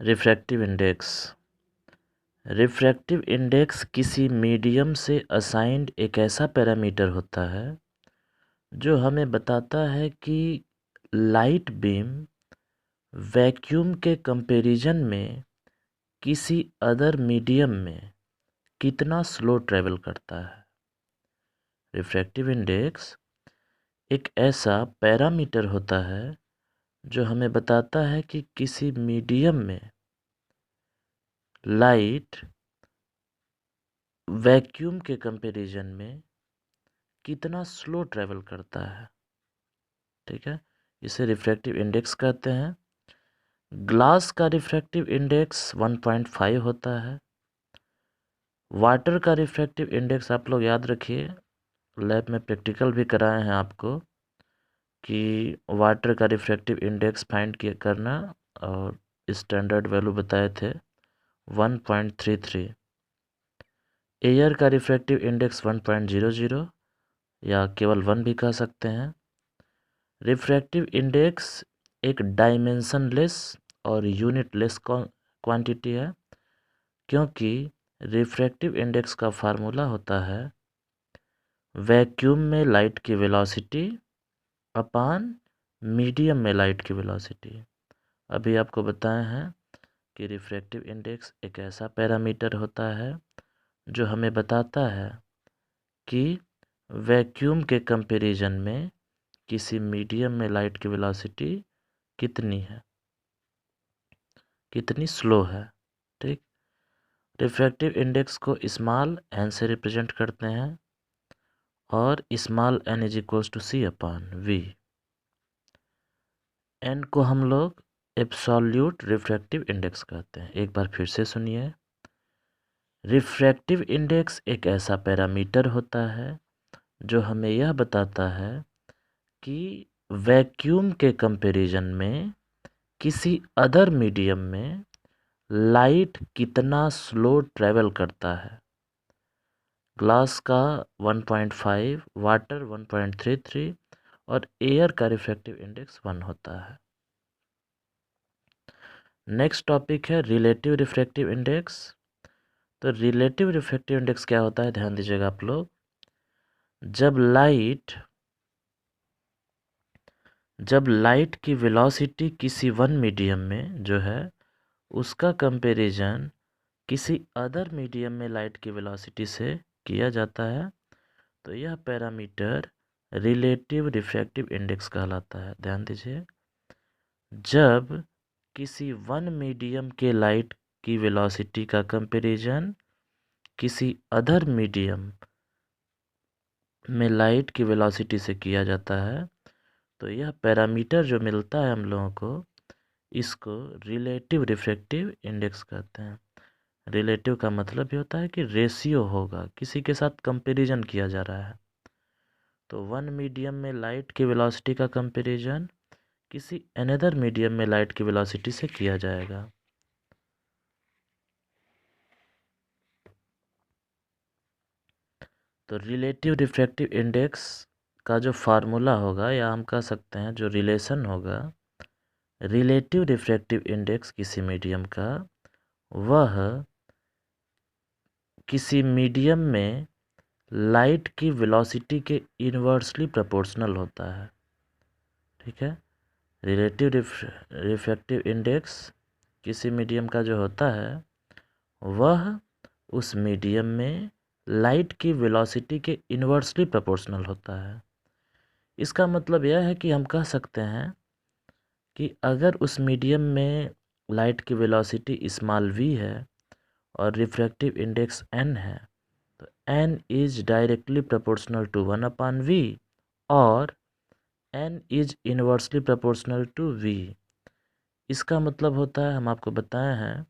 Refractive index. Refractive index किसी medium से assigned एक ऐसा पैरामीटर होता है जो हमें बताता है कि लाइट बीम वैक्यूम के कंपैरिजन में किसी अदर मीडियम में कितना स्लो ट्रैवल करता है। रिफ्रैक्टिव इंडेक्स एक ऐसा पैरामीटर होता है जो हमें बताता है कि किसी मीडियम में लाइट वैक्यूम के कंपैरिजन में कितना स्लो ट्रैवल करता है। ठीक है, इसे रिफ्रैक्टिव इंडेक्स कहते हैं। ग्लास का रिफ्रैक्टिव इंडेक्स 1.5 होता है। वाटर का रिफ्रैक्टिव इंडेक्स आप लोग याद रखिए, लैब में प्रैक्टिकल भी कराए हैं आपको कि वाटर का रिफ्रैक्टिव इंडेक्स फाइंड किया करना, और स्टैंडर्ड वैल्यू बताए थे 1.33। एयर का रिफ्रैक्टिव इंडेक्स 1.00 या केवल 1 भी कह सकते हैं। रिफ्रैक्टिव इंडेक्स एक डायमेंशनलेस और यूनिटलेस क्वांटिटी है, क्योंकि रिफ्रैक्टिव इंडेक्स का फार्मूला होता है वैक्यूम में लाइट की वेलोसिटी अपान मीडियम में लाइट की वेलोसिटी। अभी आपको बताए हैं कि रिफ्रैक्टिव इंडेक्स एक ऐसा पैरामीटर होता है जो हमें बताता है कि वैक्यूम के कंपैरिजन में किसी मीडियम में लाइट की वेलोसिटी कितनी है, कितनी स्लो है। ठीक, रिफ्रैक्टिव इंडेक्स को स्मॉल एन से रिप्रेजेंट करते हैं और small n is equals to c upon v. N को हम लोग एब्सोल्यूट रिफ्रैक्टिव इंडेक्स कहते हैं। एक बार फिर से सुनिए, रिफ्रैक्टिव इंडेक्स एक ऐसा पैरामीटर होता है जो हमें यह बताता है कि वैक्यूम के कंपैरिजन में किसी अदर मीडियम में लाइट कितना स्लो ट्रैवल करता है। ग्लास का 1.5, वाटर 1.33 और एयर का रिफ्रैक्टिव इंडेक्स 1 होता है। नेक्स्ट टॉपिक है रिलेटिव रिफ्रैक्टिव इंडेक्स। तो रिलेटिव रिफ्रैक्टिव इंडेक्स क्या होता है, ध्यान दीजिएगा आप लोग। जब लाइट की वेलोसिटी किसी वन मीडियम में जो है उसका कंपैरिजन किसी अदर मीडियम में लाइट की वेलोसिटी से किया जाता है, तो यह पैरामीटर रिलेटिव रिफ्रैक्टिव इंडेक्स कहलाता है। ध्यान दीजिए, जब किसी वन मीडियम के लाइट की वेलोसिटी का कंपैरिजन किसी अदर मीडियम में लाइट की वेलोसिटी से किया जाता है, तो यह पैरामीटर जो मिलता है हम लोगों को, इसको रिलेटिव रिफ्रैक्टिव इंडेक्स कहते हैं। रिलेटिव का मतलब ये होता है कि रेशियो होगा, किसी के साथ कंपैरिजन किया जा रहा है। तो वन मीडियम में लाइट की वेलोसिटी का कंपैरिजन किसी अनदर मीडियम में लाइट की वेलोसिटी से किया जाएगा। तो रिलेटिव रिफ्रैक्टिव इंडेक्स का जो फार्मूला होगा, या हम कह सकते हैं जो रिलेशन होगा रिलेटिव रिफ्रैक्टिव इंडेक्स किसी मीडियम का, वह किसी मीडियम में लाइट की वेलोसिटी के इन्वर्सली प्रोपोर्शनल होता है। ठीक है, रिलेटिव रिफ्रैक्टिव इंडेक्स किसी मीडियम का जो होता है वह उस मीडियम में लाइट की वेलोसिटी के इन्वर्सली प्रोपोर्शनल होता है। इसका मतलब यह है कि हम कह सकते हैं कि अगर उस मीडियम में लाइट की वेलोसिटी स्मॉल v है और रिफ्रैक्टिव इंडेक्स n है, तो n is directly proportional to 1/v और n is inversely proportional to v। इसका मतलब होता है, हम आपको बताए हैं,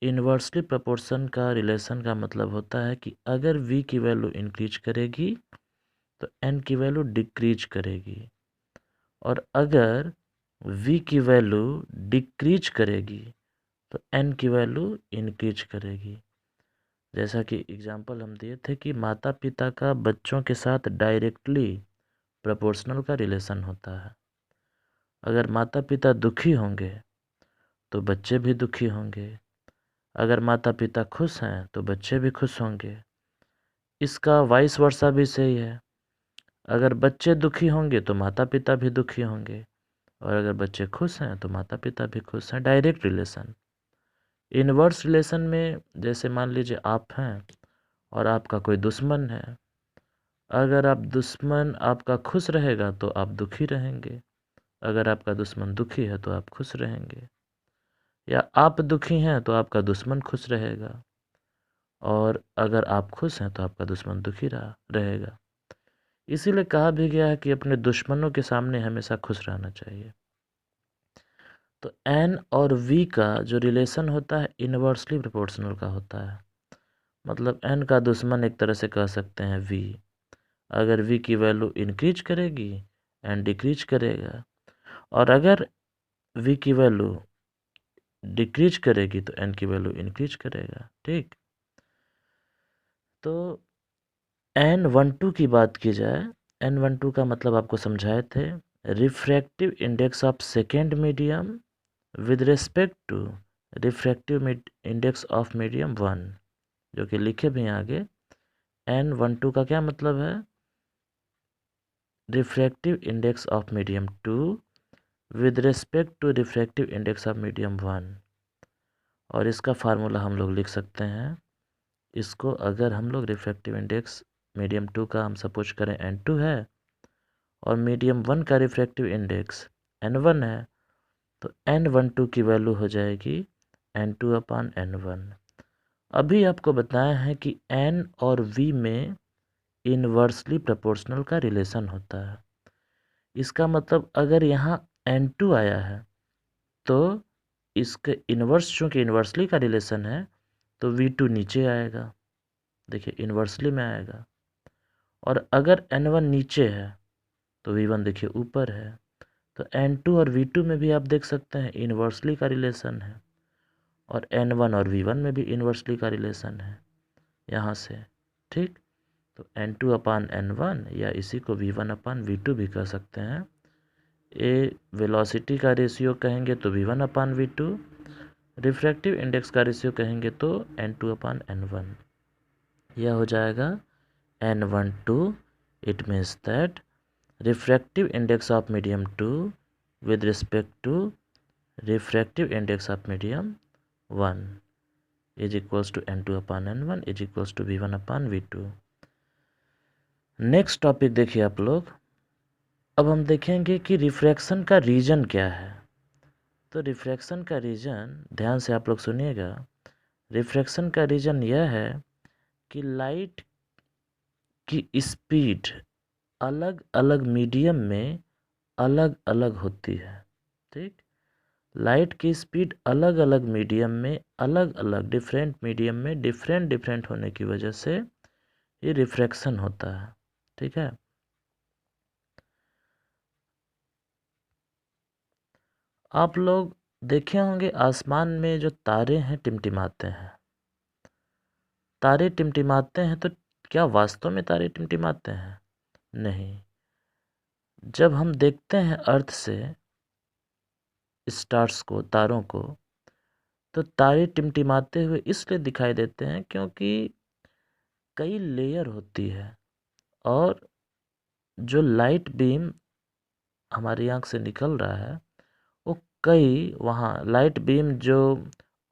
इन्वर्सली प्रोपोर्शन का रिलेशन का मतलब होता है कि अगर v की वैल्यू इंक्रीज करेगी तो n की वैल्यू डिक्रीज करेगी, और अगर v की वैल्यू डिक्रीज करेगी तो n की वैल्यू इंक्रीज करेगी। जैसा कि एग्जांपल हम दिए थे कि माता पिता का बच्चों के साथ डायरेक्टली प्रोपोर्शनल का रिलेशन होता है। अगर माता पिता दुखी होंगे तो बच्चे भी दुखी होंगे। अगर माता पिता खुश हैं तो बच्चे भी खुश होंगे। इसका वाइस वर्सा भी सही है। अगर बच्चे दुखी होंगे तो माता पिता भी दुखी होंगे, और अगर बच्चे खुश हैं तो माता पिता भी खुश हैं। Direct relation. इनवर्स रिलेशन में जैसे मान लीजिए आप हैं और आपका कोई दुश्मन है। अगर आप दुश्मन आपका खुश रहेगा तो आप दुखी रहेंगे, अगर आपका दुश्मन दुखी है तो आप खुश रहेंगे, या आप दुखी हैं तो आपका दुश्मन खुश रहेगा, और अगर आप खुश हैं तो आपका दुश्मन दुखी रहेगा। इसीलिए कहा भी गया है कि अपने दुश्मनों के सामने हमेशा खुश रहना चाहिए। तो एन और वी का जो रिलेशन होता है इनवर्सली प्रोपोर्शनल का होता है। मतलब एन का दुश्मन एक तरह से कह सकते हैं वी। अगर वी की वैल्यू इंक्रीज करेगी एन डिक्रीज करेगा, और अगर वी की वैल्यू डिक्रीज करेगी तो एन की वैल्यू इंक्रीज करेगा। ठीक, तो N12 की बात की जाए, N12 का मतलब आपको समझाए थे, refractive index of second medium with respect to refractive index of medium 1, जो कि लिखे भी हैं आगे। N12 का क्या मतलब है? Refractive index of medium 2 with respect to refractive index of medium 1। और इसका फार्मूला हम लोग लिख सकते हैं। इसको अगर हम लोग रिफ्रैक्टिव इंडेक्स मीडियम 2 का हम सपोज करें N2 है, और मीडियम 1 का रिफ्रैक्टिव इंडेक्स N1 है, तो N12 की वैल्यू हो जाएगी N2/N1। अभी आपको बताया है कि N और V में इनवर्सली प्रोपोर्शनल का रिलेशन होता है। इसका मतलब अगर यहाँ N2 आया है तो इसके इन्वर्स, चूँकि इन्वर्सली का रिलेशन है तो V2 नीचे आएगा। देखिए इन्वर्सली में आएगा। और अगर N1 नीचे है तो V1 देखिए ऊपर है। तो N2 और V2 में भी आप देख सकते हैं इन्वर्सली का रिलेशन है, और N1 और V1 में भी इन्वर्सली का रिलेशन है यहाँ से। ठीक, तो N2/N1 या इसी को V1/V2 भी कह सकते हैं। ए वेलोसिटी का रेशियो कहेंगे तो V1/V2, रिफ्रैक्टिव इंडेक्स का रेशियो कहेंगे तो N2/N1। यह हो जाएगा N12। It means that refractive index of medium 2 with respect to refractive index of medium 1 is equals to N2/N1 is equals to V1/V2। Next topic देखिए आप लोग। अब हम देखेंगे कि रिफ्रैक्शन का रीजन क्या है। तो रिफ्रैक्शन का रीजन, ध्यान से आप लोग सुनिएगा, रिफ्रैक्शन का रीजन यह है कि लाइट की स्पीड अलग अलग मीडियम में अलग अलग होती है। ठीक, लाइट की स्पीड अलग अलग मीडियम में अलग अलग, डिफरेंट मीडियम में डिफरेंट डिफरेंट होने की वजह से ये रिफ्रैक्शन होता है। ठीक है, आप लोग देखे होंगे आसमान में जो तारे हैं टिमटिमाते हैं। तारे टिमटिमाते हैं तो क्या वास्तव में तारे टिमटिमाते हैं? नहीं। जब हम देखते हैं अर्थ से स्टार्स को, तारों को, तो तारे टिमटिमाते हुए इसलिए दिखाई देते हैं क्योंकि कई लेयर होती है, और जो लाइट बीम हमारी आँख से निकल रहा है वो कई वहाँ लाइट बीम जो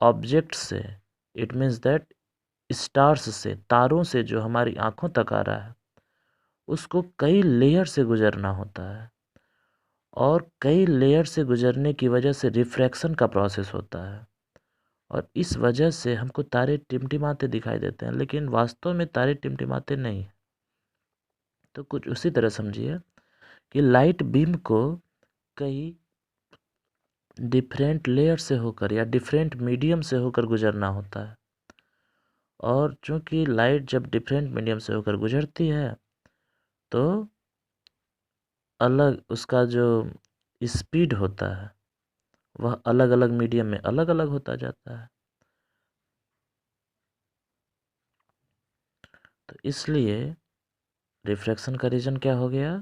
ऑब्जेक्ट से, इट मीन्स दैट स्टार्स से, तारों से जो हमारी आँखों तक आ रहा है उसको कई लेयर से गुजरना होता है, और कई लेयर से गुजरने की वजह से रिफ्रैक्शन का प्रोसेस होता है, और इस वजह से हमको तारे टिमटिमाते दिखाई देते हैं, लेकिन वास्तव में तारे टिमटिमाते नहीं। तो कुछ उसी तरह समझिए कि लाइट बीम को कई डिफरेंट लेयर से होकर या डिफरेंट मीडियम से होकर गुजरना होता है, और चूंकि लाइट जब डिफरेंट मीडियम से होकर गुजरती है तो अलग उसका जो स्पीड होता है वह अलग अलग मीडियम में अलग अलग होता जाता है। तो इसलिए रिफ्रैक्शन का रीजन क्या हो गया?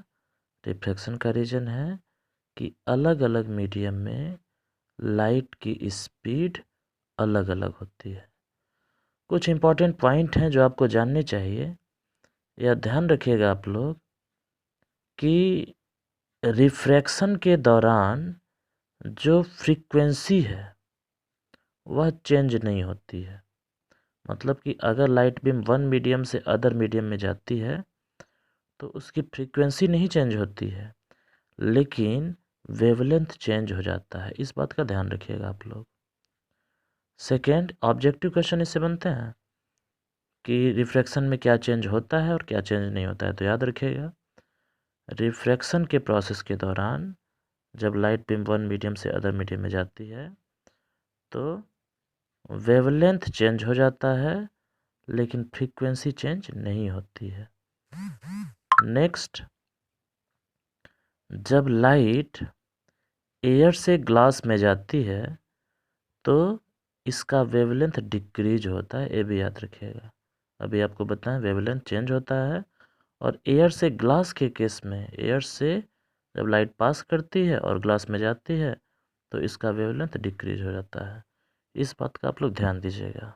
रिफ्रैक्शन का रीजन है कि अलग अलग मीडियम में लाइट की स्पीड अलग अलग होती है। कुछ इम्पॉर्टेंट पॉइंट हैं जो आपको जानने चाहिए, या ध्यान रखिएगा आप लोग कि रिफ्रैक्शन के दौरान जो फ्रीक्वेंसी है वह चेंज नहीं होती है। मतलब कि अगर लाइट बीम वन मीडियम से अदर मीडियम में जाती है तो उसकी फ्रीक्वेंसी नहीं चेंज होती है, लेकिन वेवलेंथ चेंज हो जाता है। इस बात का ध्यान रखिएगा आप लोग। सेकेंड, ऑब्जेक्टिव क्वेश्चन इससे बनते हैं कि रिफ्रैक्शन में क्या चेंज होता है और क्या चेंज नहीं होता है। तो याद रखिएगा, रिफ्रैक्शन के प्रोसेस के दौरान जब लाइट बीम वन मीडियम से अदर मीडियम में जाती है तो वेवलेंथ चेंज हो जाता है, लेकिन फ्रीक्वेंसी चेंज नहीं होती है। नेक्स्ट, जब लाइट एयर से ग्लास में जाती है तो इसका वेवलेंथ डिक्रीज होता है, ये भी याद रखिएगा। अभी आपको बताएं, वेवलेंथ चेंज होता है, और एयर से ग्लास के केस में एयर से जब लाइट पास करती है और ग्लास में जाती है तो इसका वेवलेंथ डिक्रीज हो जाता है। इस बात का आप लोग ध्यान दीजिएगा।